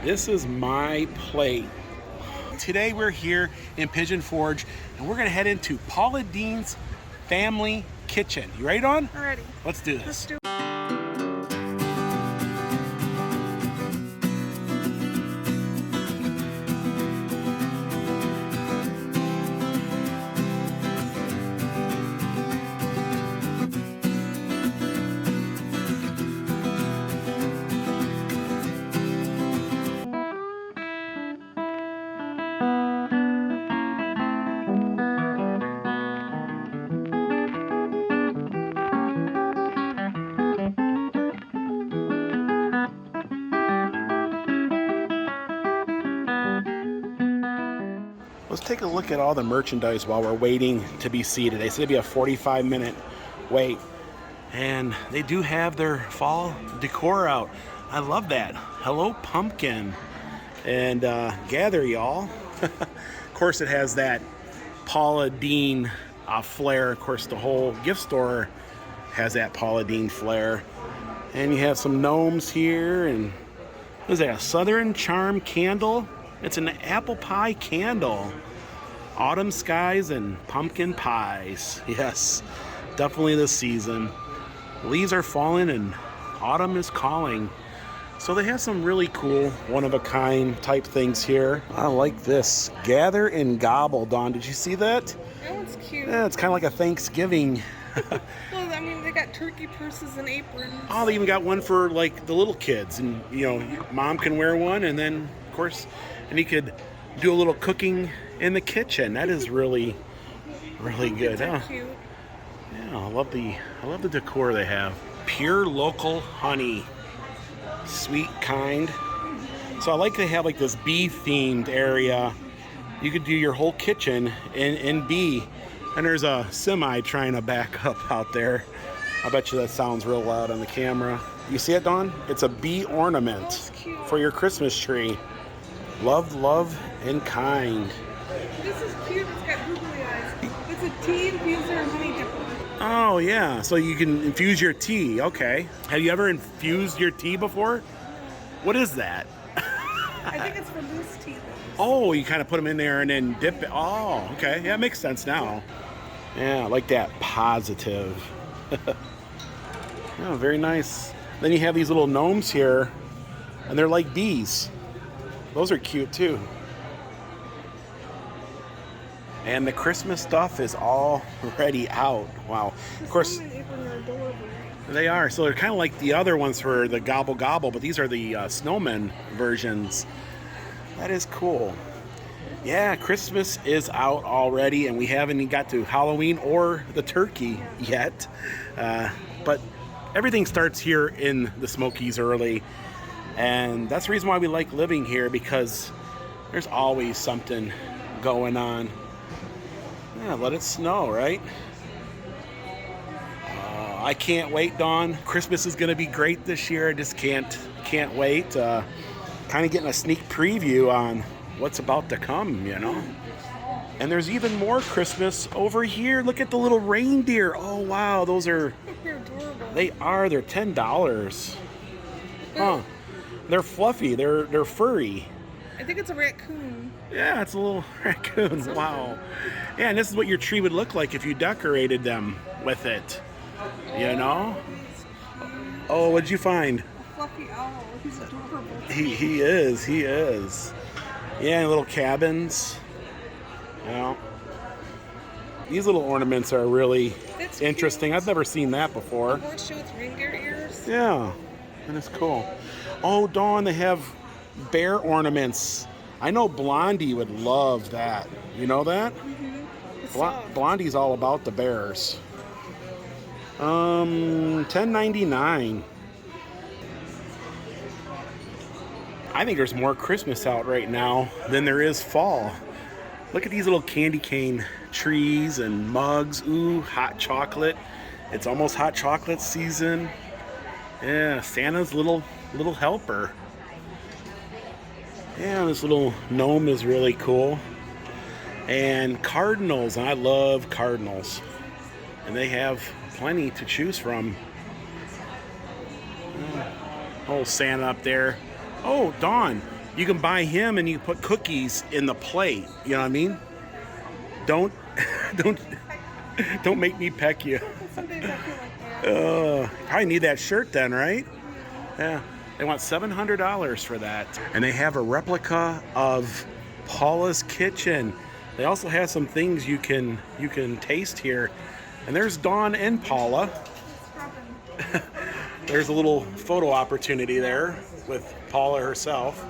This is my plate. Today we're here in Pigeon Forge, and we're gonna head into Paula Deen's family kitchen. You ready, Dawn? I'm ready. Let's do this. Let's do it. Let's take a look at all the merchandise while we're waiting to be seated. They said it'd be a 45-minute wait. And they do have their fall decor out. I love that. Hello, pumpkin. And gather, y'all. Of course, it has that Paula Deen flair. Of course, the whole gift store has that Paula Deen flair. And you have some gnomes here. And what is that, a Southern Charm candle? It's an apple pie candle. Autumn skies and pumpkin pies. Yes, definitely the season. Leaves are falling and autumn is calling. So they have some really cool one-of-a-kind type things here. I like this. Gather and gobble, Dawn. Did you see that? That one's cute. Yeah, it's kind of like a Thanksgiving. Well, I mean, they got turkey purses and aprons. Oh, they even got one for like the little kids, and you know, mom can wear one, and then of course, and you could do a little cooking in the kitchen. That is really, really good. They're cute. Yeah, I love the decor they have. Pure local honey, sweet kind. So I like they have like this bee themed area. You could do your whole kitchen in bee. And there's a semi trying to back up out there. I bet you that sounds real loud on the camera. You see it, Dawn? It's a bee ornament for your Christmas tree. Love, love, and kind. This is cute. It's got googly eyes. It's a tea infuser and honey dipper. Oh, yeah. So you can infuse your tea. Okay. Have you ever infused your tea before? What is that? I think it's for loose tea. Oh, you kind of put them in there and then dip it. Oh, okay. Yeah, it makes sense now. Yeah, I like that. Positive. Oh, very nice. Then you have these little gnomes here, and they're like bees. Those are cute too. And the Christmas stuff is already out. Wow. Of course, they are. So they're kind of like the other ones for the Gobble Gobble, but these are the snowman versions. That is cool. Yeah, Christmas is out already, and we haven't even got to Halloween or the turkey yet. But everything starts here in the Smokies early. And that's the reason why we like living here, because there's always something going on. Yeah, let it snow, right? I can't wait, Dawn. Christmas is going to be great this year. I just can't wait. Kind of getting a sneak preview on what's about to come, you know? And there's even more Christmas over here. Look at the little reindeer. Oh, wow. Those are... They're adorable. They are. They're $10. Huh. They're fluffy. They're furry. I think it's a raccoon. Yeah, it's a little raccoon. Wow. Yeah, and this is what your tree would look like if you decorated them with it. You know? Oh, what'd you find? A fluffy owl. He's adorable. He is. Yeah, little cabins. You know? These little ornaments are really interesting. I've never seen that before. Horseshoe with reindeer ears. Yeah, and it's cool. Oh, Dawn, they have bear ornaments. I know Blondie would love that. You know that? Mm-hmm. Blondie's all about the bears. $10.99. I think there's more Christmas out right now than there is fall. Look at these little candy cane trees and mugs. Ooh, hot chocolate. It's almost hot chocolate season. Yeah, Santa's little helper. Yeah, this little gnome is really cool. And cardinals, and I love cardinals. And they have plenty to choose from. Oh, Santa up there. Oh, Dawn, You can buy him and you put cookies in the plate. You know what I mean? Don't don't don't make me peck you. Some days I feel like that. I need that shirt then, right? Yeah. They want $700 for that. And they have a replica of Paula's kitchen. They also have some things you can taste here. And there's Dawn and Paula. There's a little photo opportunity there with Paula herself.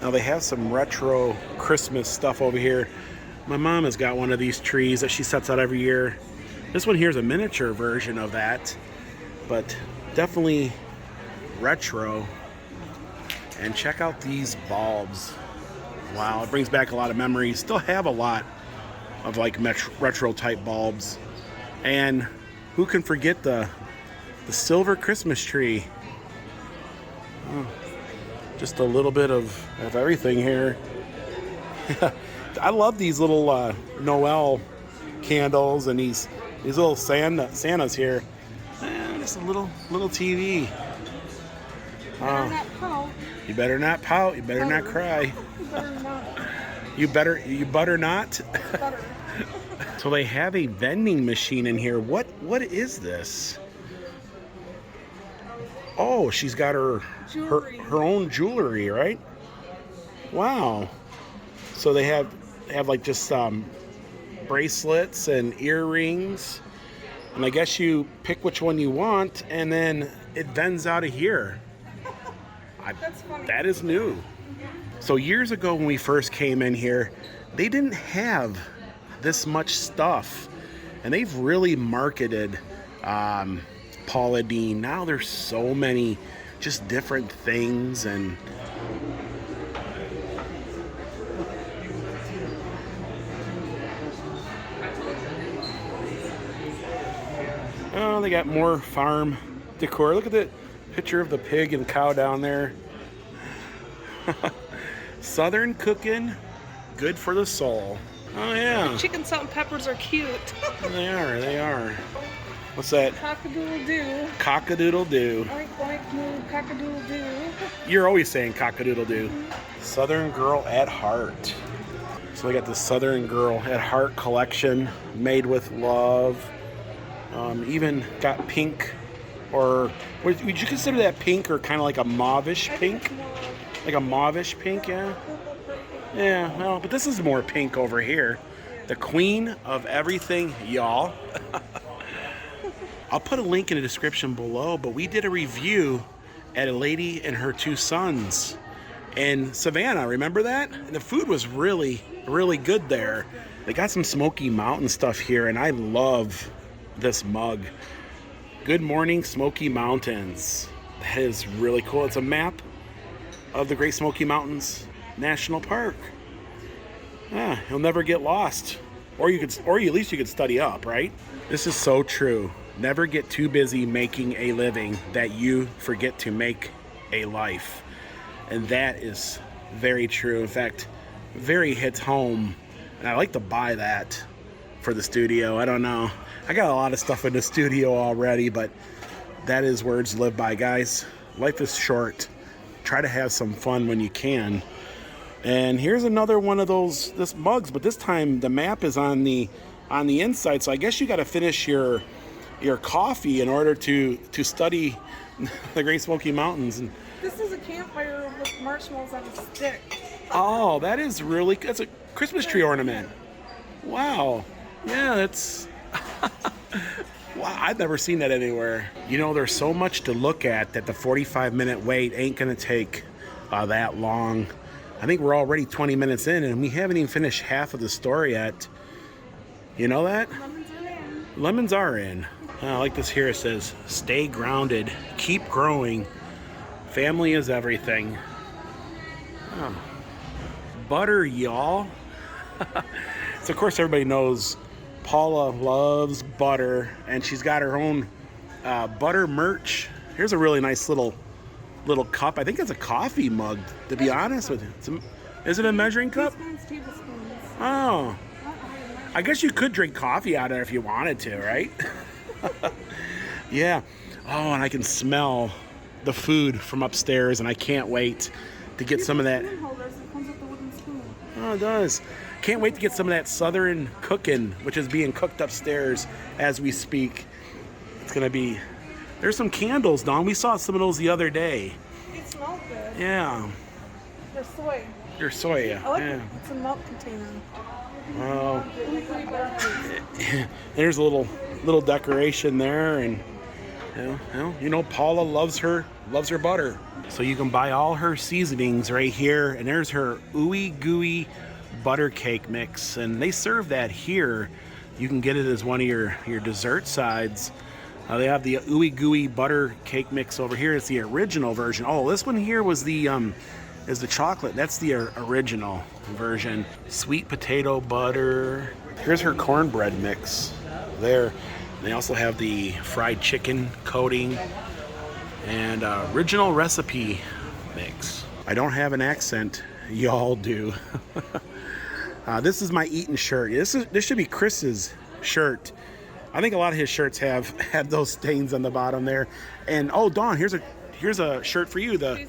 Now they have some retro Christmas stuff over here. My mom has got one of these trees that she sets out every year. This one here is a miniature version of that, but definitely retro. And check out these bulbs. Wow, it brings back a lot of memories. Still have a lot of like retro type bulbs. And who can forget the silver Christmas tree? Oh, just a little bit of everything here. I love these little Noel candles and these little Santas here. Just a little TV. Better not pout. You better not pout. You better not cry. You better not. You better not. Better. So they have a vending machine in here. What is this? Oh, she's got her own jewelry, right? Wow. So they have like just bracelets and earrings, and I guess you pick which one you want, and then it vends out of here. That's funny. That is new. So years ago when we first came in here, they didn't have this much stuff, and they've really marketed Paula Deen. Now there's so many just different things, and oh, they got more farm decor. Look at the picture of the pig and cow down there. Southern cooking, good for the soul. Oh yeah. Chicken salt and peppers are cute. They are. What's that? Cock-a-doodle-doo. Cock-a-doodle-doo. Oink, oink, moo, cock-a-doodle-doo. You're always saying cock-a-doodle-doo. Southern Girl at Heart. So we got the Southern Girl at Heart collection, made with love. Even got pink, or would you consider that pink or kind of like a mauvish pink? Like a mauvish pink, yeah? Yeah, well, but this is more pink over here. The queen of everything, y'all. I'll put a link in the description below, but we did a review at a lady and her two sons in Savannah. Remember that? And the food was really, really good there. They got some Smoky Mountain stuff here, and I love this mug. Good morning, Smoky Mountains. That is really cool. It's a map of the Great Smoky Mountains National Park. Yeah, you'll never get lost. Or at least you could study up, right? This is so true. Never get too busy making a living that you forget to make a life. And that is very true. In fact, very hits home. And I like to buy that for the studio. I don't know. I got a lot of stuff in the studio already, but that is words lived by, guys. Life is short. Try to have some fun when you can. And here's another one of this mugs, but this time the map is on the inside. So I guess you got to finish your coffee in order to study the Great Smoky Mountains. And This is a campfire with marshmallows on a stick. oh, that's a Christmas tree ornament. Wow. Yeah, that's wow, I've never seen that anywhere. You know, there's so much to look at that the 45-minute wait ain't gonna take that long. I think we're already 20 minutes in, and we haven't even finished half of the store yet. You know that? Lemons are in. Lemons are in. I like this here. It says, stay grounded, keep growing. Family is everything. Oh. Butter, y'all. So, of course, everybody knows Paula loves butter, and she's got her own butter merch. Here's a really nice little cup. I think it's a coffee mug, to be honest with you. Is it a measuring cup? Tablespoons. Oh. I guess you could drink coffee out of it if you wanted to, right? Yeah. Oh, and I can smell the food from upstairs, and I can't wait to get some of that. Spoon holders. It comes with the wooden spoon. Oh, it does. Can't wait to get some of that Southern cooking, which is being cooked upstairs as we speak. It's gonna be. There's some candles, Dawn. We saw some of those the other day. It smells good. Yeah. They're soy. They're soy. I like Yeah. it. It's a milk container. Wow. There's a little decoration there, and Paula loves her butter. So you can buy all her seasonings right here, and there's her ooey gooey butter cake mix, and they serve that here. You can get it as one of your dessert sides. They have the ooey gooey butter cake mix over here. It's the original version. Oh, this one here was the is the chocolate. That's the original version. Sweet potato butter. Here's her cornbread mix there. They also have the fried chicken coating and original recipe mix. I don't have an accent. Y'all do. This is my Eaton shirt. This should be Chris's shirt. I think a lot of his shirts have had those stains on the bottom there. And oh, Dawn, here's a shirt for you. The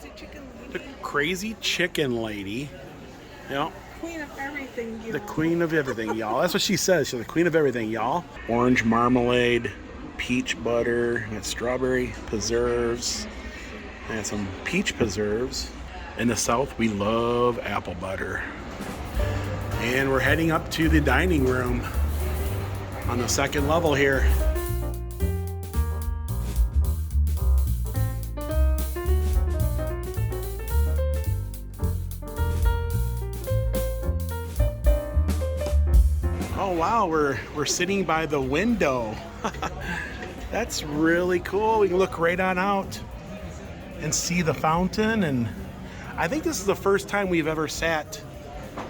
crazy chicken lady. Yep. Queen of everything, you. The queen of everything, y'all. That's what she says. She's the queen of everything, y'all. Orange marmalade, peach butter, got strawberry preserves, and some peach preserves. In the South, we love apple butter. And we're heading up to the dining room on the second level here. Oh wow, we're sitting by the window. That's really cool. We can look right on out and see the fountain, and I think this is the first time we've ever sat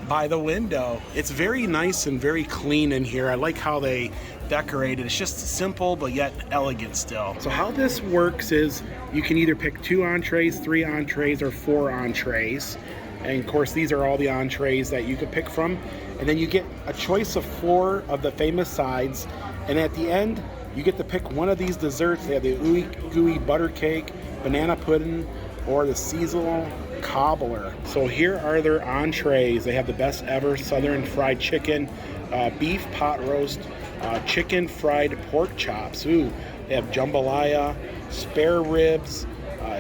by the window. It's very nice and very clean in here. I like how they decorate it. It's just simple but yet elegant still. So how this works is you can either pick 2 entrees, 3 entrees, or 4 entrees. And of course these are all the entrees that you could pick from. And then you get a choice of 4 of the famous sides. And at the end, you get to pick one of these desserts. They have the ooey gooey butter cake, banana pudding, or the seasonal cobbler. So here are their entrees. They have the best ever Southern fried chicken, beef pot roast, chicken fried pork chops. Ooh, they have jambalaya, spare ribs,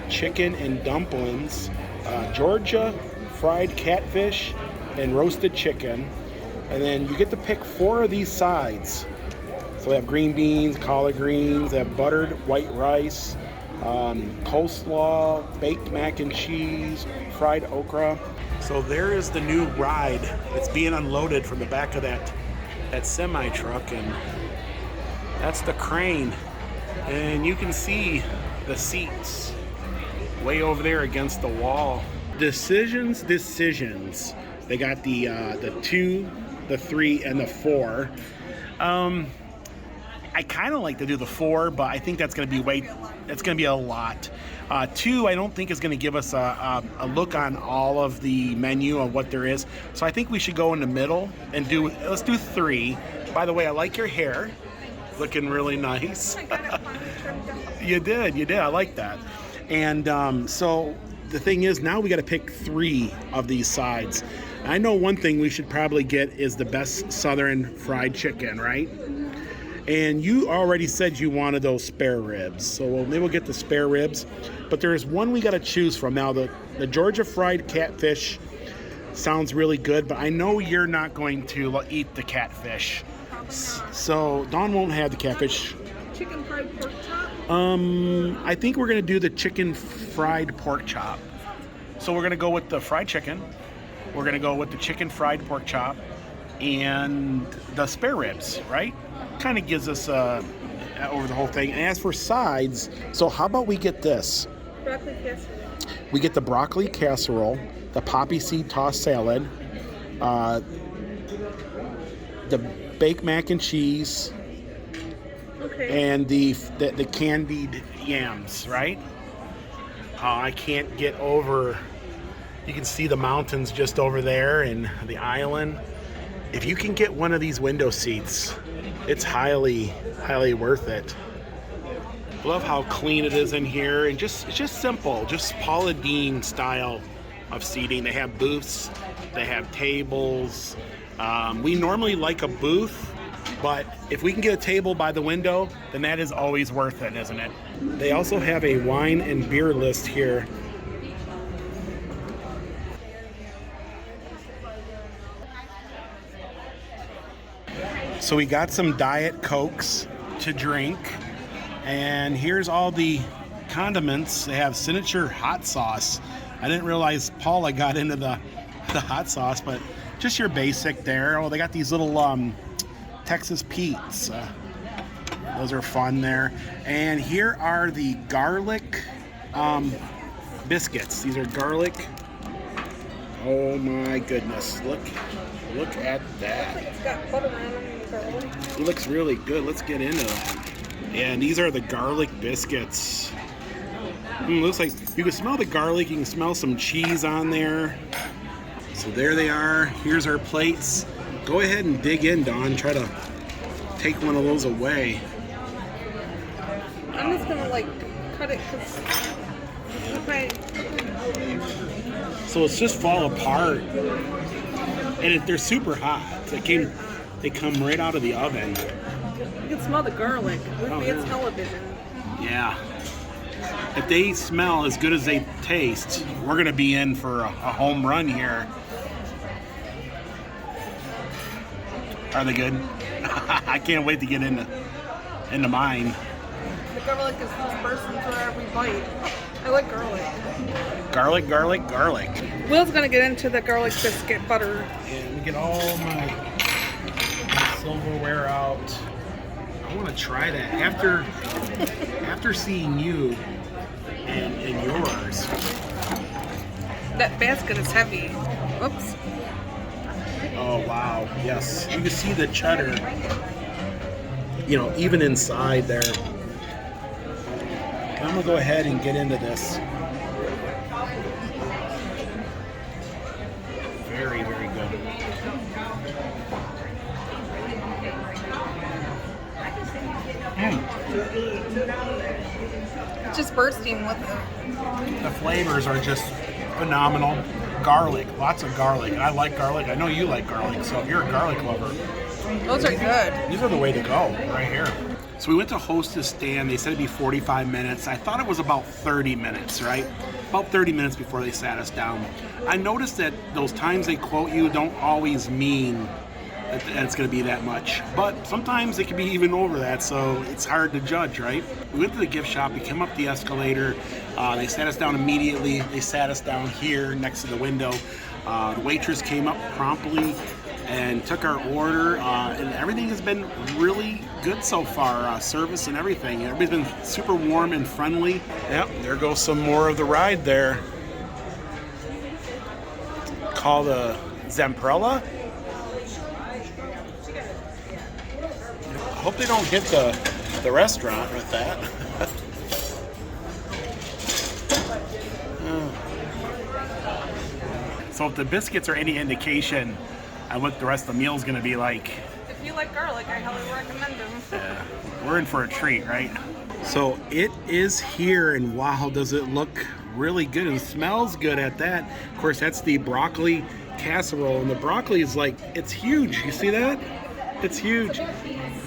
chicken and dumplings, Georgia fried catfish, and roasted chicken. And then you get to pick 4 of these sides. So they have green beans, collard greens, they have buttered white rice, coleslaw, baked mac and cheese, fried okra. So there is the new ride. It's being unloaded from the back of that semi truck, and that's the crane. And you can see the seats way over there against the wall. Decisions. They got the 2, the 3, and the 4. I kind of like to do the 4, but I think that's going to be a lot. 2, I don't think is going to give us a look on all of the menu of what there is. So I think we should go in the middle and let's do 3. By the way, I like your hair. Looking really nice. You did. I like that. And so the thing is, now we got to pick 3 of these sides. I know one thing we should probably get is the best Southern fried chicken, right? And you already said you wanted those spare ribs, so maybe we'll get the spare ribs. But there's one we got to choose from. Now, the Georgia fried catfish sounds really good, but I know you're not going to eat the catfish. So Dawn won't have the catfish. Chicken fried pork chop? I think we're going to do the chicken fried pork chop. So we're going to go with the fried chicken. We're going to go with the chicken fried pork chop and the spare ribs, right? Kind of gives us over the whole thing. And as for sides, so how about we get this? Broccoli casserole. We get the broccoli casserole, the poppy seed tossed salad, the baked mac and cheese, okay, and the candied yams, right? I can't get over. You can see the mountains just over there and the island. If you can get one of these window seats, it's highly worth it. Love how clean it is in here, and it's just simple, just Paula Deen style of seating. They have booths, they have tables. We normally like a booth, but if we can get a table by the window, then that is always worth it, isn't it? They also have a wine and beer list here. So we got some Diet Cokes to drink, and here's all the condiments. They have signature hot sauce. I didn't realize Paula got into the hot sauce, but just your basic there. Oh, they got these little Texas Pete's. Those are fun there. And here are the garlic biscuits. These are garlic. Oh my goodness! Look at that. It's got butter on them and garlic. It looks really good. Let's get into that. And these are the garlic biscuits. Looks like you can smell the garlic. You can smell some cheese on there. So there they are. Here's our plates. Go ahead and dig in, Dawn. Try to take one of those away. I'm just gonna like cut it because So it's just fall apart. And they're super hot. They come right out of the oven. you can smell the garlic. It would be a television. Yeah. If they smell as good as they taste, we're gonna be in for a home run here. Are they good? I can't wait to get into mine. The garlic is just bursting through every bite. I like garlic. Garlic, garlic, garlic. Will's gonna get into the garlic biscuit butter. And we get all my silverware out. I want to try that after seeing you and yours. That basket is heavy. Oops. Oh wow, yes. You can see the cheddar, even inside there. I'm gonna go ahead and get into this. Very, very good. It's just bursting with it. The flavors are just phenomenal. Garlic, lots of garlic. And I like garlic. I know you like garlic, so if you're a garlic lover, Those are good. these are the way to go, right here. So we went to host this stand. They said it'd be 45 minutes. I thought it was about 30 minutes, right? About 30 minutes before they sat us down. I noticed that those times they quote you don't always mean that it's going to be that much. But sometimes it can be even over that, so it's hard to judge, right? We went to the gift shop. We came up the escalator. They sat us down immediately. They sat us down here next to the window. The waitress came up promptly and took our order, and everything has been really good so far, service and everything. Everybody's been super warm and friendly. Yep, there goes some more of the ride there. Called the Zamprella. Hope they don't hit the restaurant with that. So if the biscuits are any indication on what the rest of the meal is going to be like, If you like garlic, I highly recommend them. we're in for a treat, right? So it is here, and wow, does it look really good and smells good at that. Of course, that's the broccoli casserole, and the broccoli is like, it's huge. You see that? It's huge.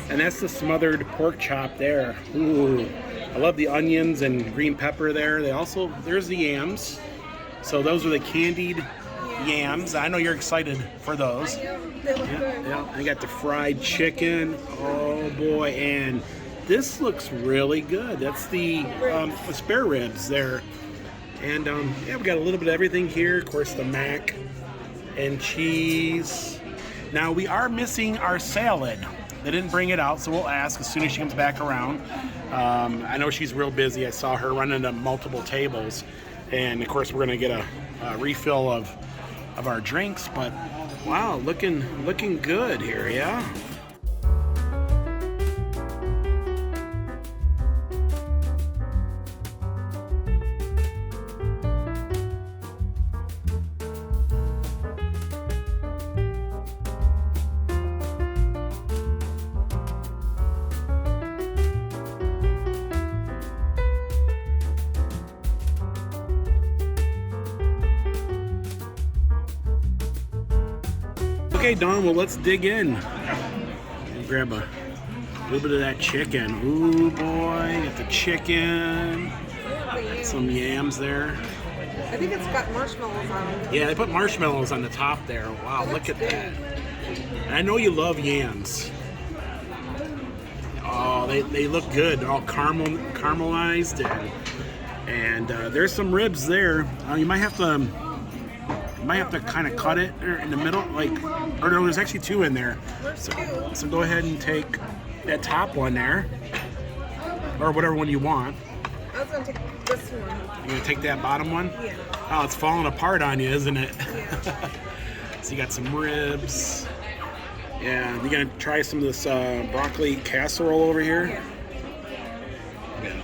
And that's the smothered pork chop there. Ooh, I love the onions and green pepper there. There's the yams. So those are the candied yams. I know you're excited for those. They look good. Yeah, I got the fried chicken. Oh boy, and this looks really good. That's the spare ribs there. And yeah, we got a little bit of everything here. Of course, the mac and cheese. Now we are missing our salad. They didn't bring it out, so we'll ask as soon as she comes back around. I know she's real busy. I saw her running to multiple tables. And of course, we're gonna get a refill of our drinks, but wow, looking good here, yeah. Okay, Dawn, well, let's dig in. Grab a little bit of that chicken. Ooh, boy, got the chicken. Some yams there. I think it's got marshmallows on it. Yeah, they put marshmallows on the top there. Wow, look at that. And I know you love yams. Oh, they look good. They're all caramelized, and there's some ribs there. You might have to kind of cut it in the middle, like, or no, there's actually two in there. So go ahead and take that top one there, or whatever one you want. I was gonna take this one. You're gonna take that bottom one? Yeah. Oh, it's falling apart on you, isn't it? Yeah. So you got some ribs. Yeah, you gonna try some of this broccoli casserole over here? Yeah. Yeah.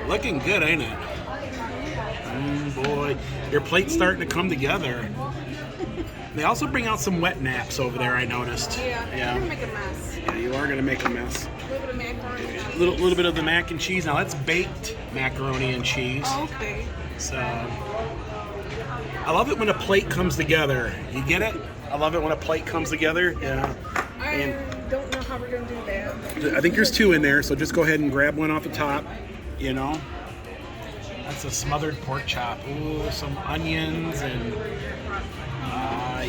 Looking good, ain't it? Boy, your plate's starting to come together. They also bring out some wet naps over there, I noticed. Yeah. I'm gonna make a mess. Yeah, you are gonna make a mess. A little bit of macaroni and cheese. Little bit of the mac and cheese. Now that's baked macaroni and cheese. Oh, okay. So I love it when a plate comes together. You get it? I love it when a plate comes together. Yeah. I don't know how we're gonna do that. I think there's two in there, so just go ahead and grab one off the top. You know. That's a smothered pork chop. Ooh, some onions and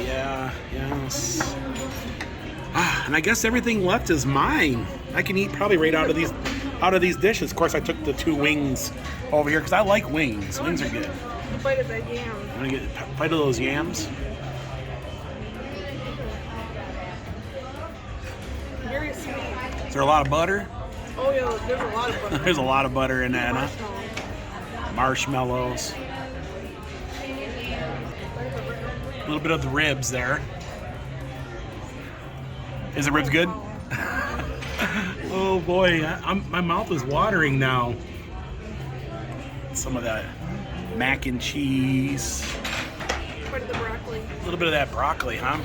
yes. And I guess everything left is mine. I can eat probably right out of these dishes. Of course, I took the two wings over here because I like wings. Wings are good. A bite of that yam. I'm gonna get a bite of those yams. Very sweet. Is there a lot of butter? Oh yeah, there's a lot of butter. There's a lot of butter in that, huh? Marshmallows. Marshmallows. A little bit of the ribs there. Is the ribs good? Oh boy, my mouth is watering now. Some of that mac and cheese. Part of the broccoli. A little bit of that broccoli, huh?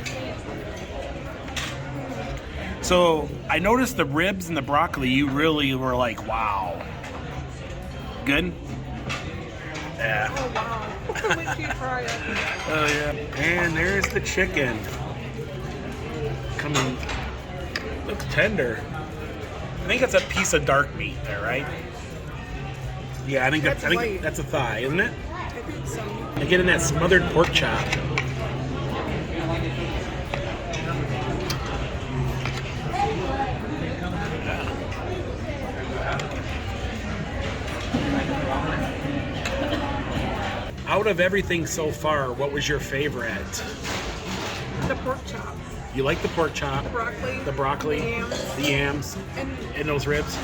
So I noticed the ribs and the broccoli, you really were like, wow. Good? Yeah. Oh wow. Wait till you try it. Oh yeah. And there's the chicken. Coming. Looks tender. I think that's a piece of dark meat there, right? Yeah, I think that's a thigh, isn't it? I think so. I get in that smothered pork chop. Out of everything so far, what was your favorite? The pork chop. You like the pork chop, The broccoli. the yams, and those ribs.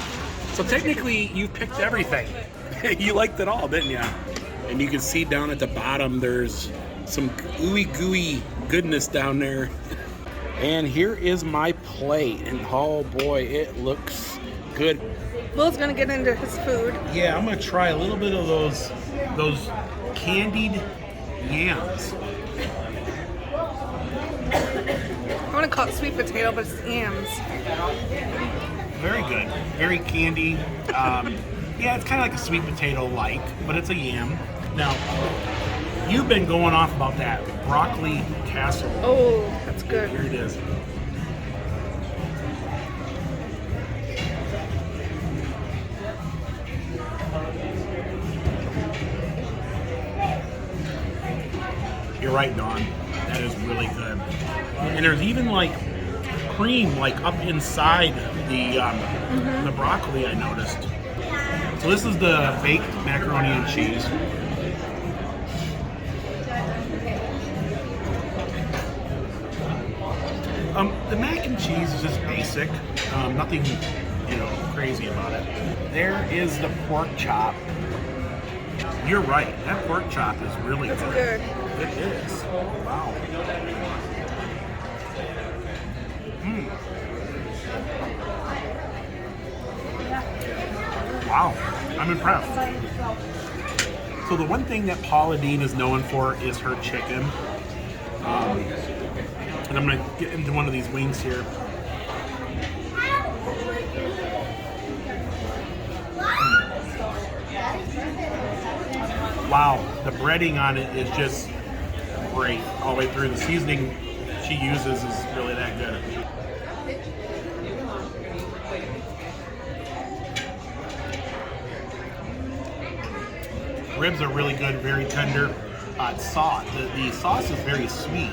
So technically, you picked everything. You liked it all, didn't you? And you can see down at the bottom, there's some ooey gooey goodness down there. And here is my plate, and oh boy, it looks good. Will's gonna get into his food. Yeah, I'm gonna try a little bit of those candied yams. I want to call it sweet potato, but it's yams. Very good. Very candy. Yeah, it's kind of like a sweet potato-like, but it's a yam. Now, you've been going off about that broccoli casserole. Oh, that's good. Here it is. You're right, Dawn. That is really good. And there's even like cream like up inside the broccoli, I noticed. So this is the baked macaroni and cheese. The mac and cheese is just basic. Nothing, crazy about it. There is the pork chop. You're right. That pork chop is really That's good. It is. Wow. Wow. I'm impressed. So the one thing that Paula Deen is known for is her chicken. And I'm going to get into one of these wings here. Wow, the breading on it is just great all the way through. The seasoning she uses is really that good. Ribs are really good, very tender. Sauce. The sauce is very sweet.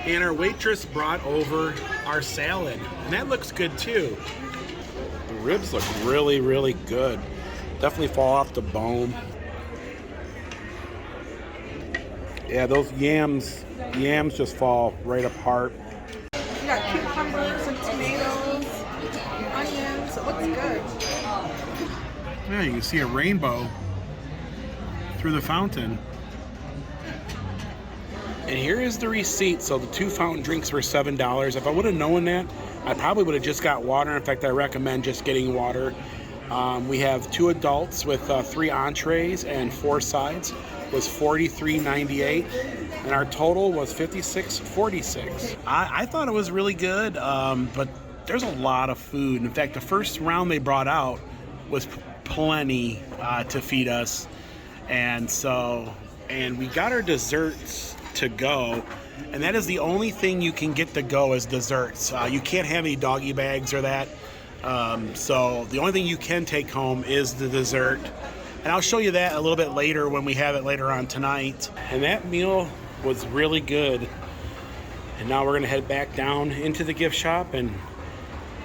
And our waitress brought over our salad, and that looks good too. The ribs look really, really good. Definitely fall off the bone. Yeah, those yams just fall right apart. You got cucumbers and tomatoes, onions. It looks good. Yeah, you can see a rainbow through the fountain. And here is the receipt. So the 2 fountain drinks were $7. If I would have known that, I probably would have just got water. In fact, I recommend just getting water. We have 2 adults with 3 entrees and 4 sides. It was $43.98, and our total was $56.46. I thought it was really good, but there's a lot of food. In fact, the first round they brought out was plenty to feed us, and we got our desserts to go, and that is the only thing you can get to go as desserts. You can't have any doggy bags or that. So the only thing you can take home is the dessert. And I'll show you that a little bit later when we have it later on tonight. And that meal was really good. And now we're gonna head back down into the gift shop and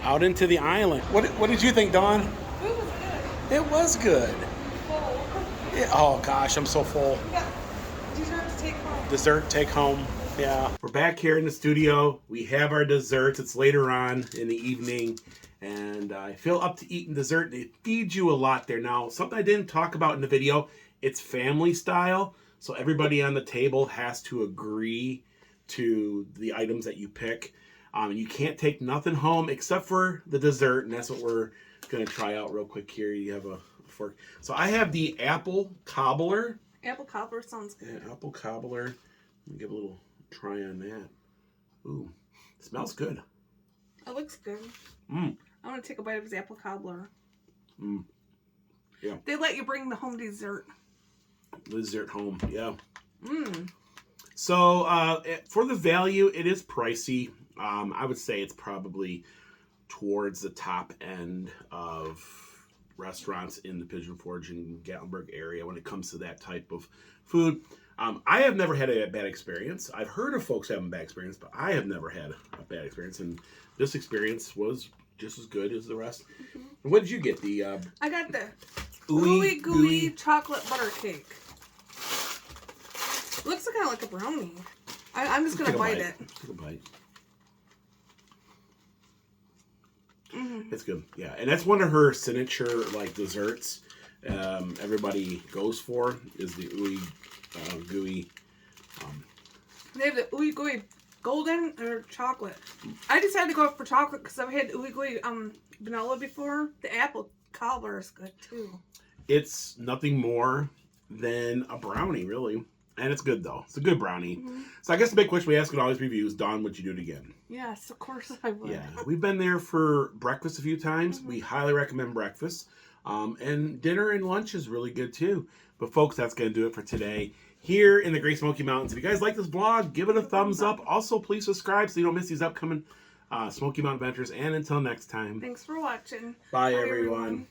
out into the island. What did you think, Dawn? It was good. It was good. Oh gosh, I'm so full. Yeah. Dessert to take home. Dessert take home. Yeah. We're back here in the studio. We have our desserts. It's later on in the evening. And I feel up to eating dessert. They feed you a lot there. Now, something I didn't talk about in the video, it's family style. So everybody on the table has to agree to the items that you pick. You can't take nothing home except for the dessert. And that's what we're going to try out real quick here. You have a fork. So I have the apple cobbler. Apple cobbler sounds good. Yeah, apple cobbler. Let me give a little try on that. Ooh, smells good. It looks good. Mmm. I want to take a bite of his apple cobbler. Mmm. Yeah. They let you bring the home dessert. Dessert home, yeah. Mmm. So for the value, it is pricey. I would say it's probably towards the top end of restaurants in the Pigeon Forge and Gatlinburg area when it comes to that type of food. I have never had a bad experience. I've heard of folks having a bad experience, but I have never had a bad experience. And this experience was just as good as the rest. Mm-hmm. And what did you get? I got the ooey gooey chocolate butter cake. Looks kind of like a brownie. I'm just going to bite it. Take a bite. Mm-hmm. It's good. Yeah. And that's one of her signature like desserts everybody goes for is the ooey gooey. They have the ooey gooey golden or chocolate. I decided to go for chocolate because I've had ooey gooey vanilla before. The apple cobbler is good too. It's nothing more than a brownie, really. And it's good, though. It's a good brownie. Mm-hmm. So I guess the big question we ask in all these reviews, Dawn, would you do it again? Yes, of course I would. Yeah, we've been there for breakfast a few times. Mm-hmm. We highly recommend breakfast. And dinner and lunch is really good, too. But, folks, that's going to do it for today here in the Great Smoky Mountains. If you guys like this vlog, give it a thumbs up. Also, please subscribe so you don't miss these upcoming Smoky Mountain Adventures. And until next time. Thanks for watching. Bye everyone.